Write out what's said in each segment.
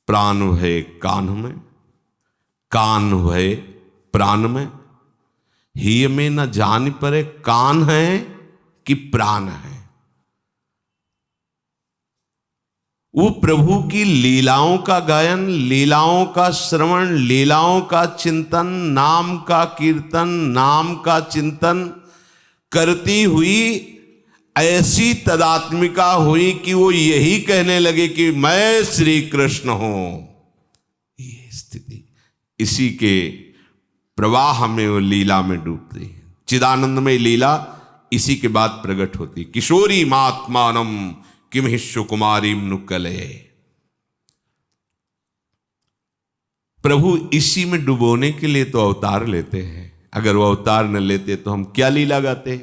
प्राण भय कान में, कान भय प्राण में, ही में न जान परे कान है कि प्राण है। वो प्रभु की लीलाओं का गायन, लीलाओं का श्रवण, लीलाओं का चिंतन, नाम का कीर्तन, नाम का चिंतन करती हुई ऐसी तदात्मिका हुई कि वो यही कहने लगे कि मैं श्री कृष्ण हूं। ये स्थिति, इसी के प्रवाह में वो लीला में डूबती है। चिदानंदमय लीला इसी के बाद प्रकट होती। किशोरी मात्मानम किम हिस्सु कुमारीम नुकले। प्रभु इसी में डुबोने के लिए तो अवतार लेते हैं। अगर वो अवतार न लेते तो हम क्या लीला गाते,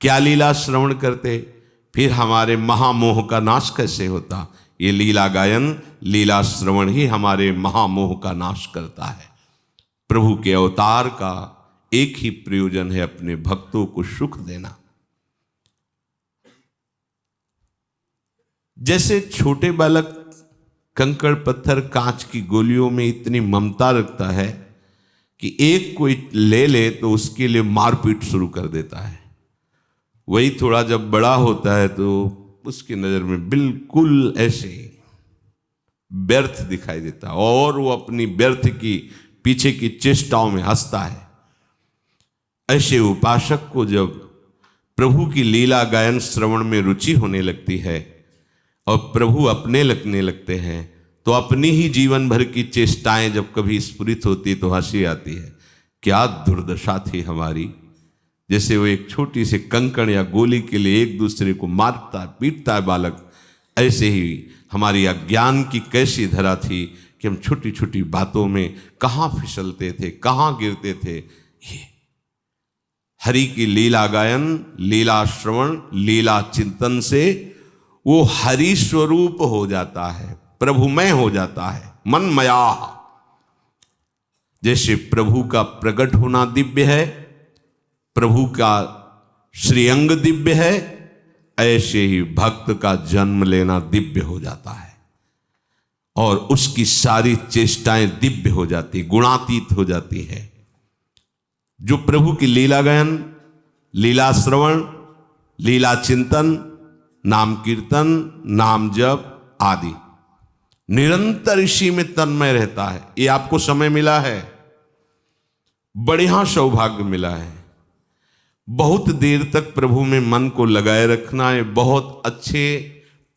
क्या लीला श्रवण करते, फिर हमारे महामोह का नाश कैसे होता। ये लीला गायन, लीला श्रवण ही हमारे महामोह का नाश करता है। प्रभु के अवतार का एक ही प्रयोजन है, अपने भक्तों को सुख देना। जैसे छोटे बालक कंकड़ पत्थर कांच की गोलियों में इतनी ममता रखता है कि एक कोई ले ले तो उसके लिए मारपीट शुरू कर देता है, वही थोड़ा जब बड़ा होता है तो उसकी नजर में बिल्कुल ऐसे व्यर्थ दिखाई देता है और वो अपनी व्यर्थ की पीछे की चेष्टाओं में हंसता है। ऐसे उपासक को जब प्रभु की लीला गायन श्रवण में रुचि होने लगती है और प्रभु अपने लगने लगते हैं, तो अपनी ही जीवन भर की चेष्टाएं जब कभी स्फुरित होती तो हंसी आती है। क्या दुर्दशा थी हमारी। जैसे वो एक छोटी सी कंकड़ या गोली के लिए एक दूसरे को मारता पीटता है बालक, ऐसे ही हमारी अज्ञान की कैसी धरा थी कि हम छोटी छोटी बातों में कहाँ फिसलते थे, कहाँ गिरते थे। ये हरि की लीला गायन, लीला श्रवण, लीला चिंतन से वो हरि स्वरूप हो जाता है, प्रभुमय हो जाता है, मनमया। जैसे प्रभु का प्रकट होना दिव्य है, प्रभु का श्रीअंग दिव्य है, ऐसे ही भक्त का जन्म लेना दिव्य हो जाता है और उसकी सारी चेष्टाएं दिव्य हो जाती, गुणातीत हो जाती है। जो प्रभु की लीला गायन, लीला श्रवण, लीला चिंतन, नाम कीर्तन, नाम जप आदि निरंतर इसी में तन्मय रहता है, ये आपको समय मिला है, बढ़िया सौभाग्य मिला है। बहुत देर तक प्रभु में मन को लगाए रखना है। बहुत अच्छे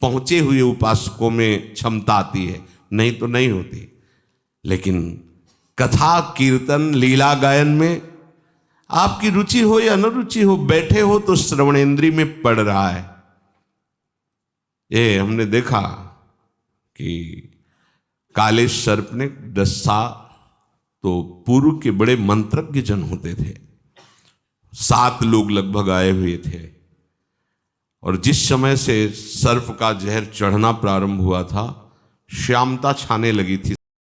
पहुंचे हुए उपासकों में क्षमता आती है, नहीं तो नहीं होती। लेकिन कथा कीर्तन लीला गायन में आपकी रुचि हो या न रुचि हो, बैठे हो तो श्रवणेंद्रिय में पड़ रहा है। ये हमने देखा कि काले सर्प ने दस्सा तो पूर्व के बड़े मंत्रज्ञ जन होते थे, 7 लोग लगभग आए हुए थे और जिस समय से सर्प का जहर चढ़ना प्रारंभ हुआ था, श्यामता छाने लगी थी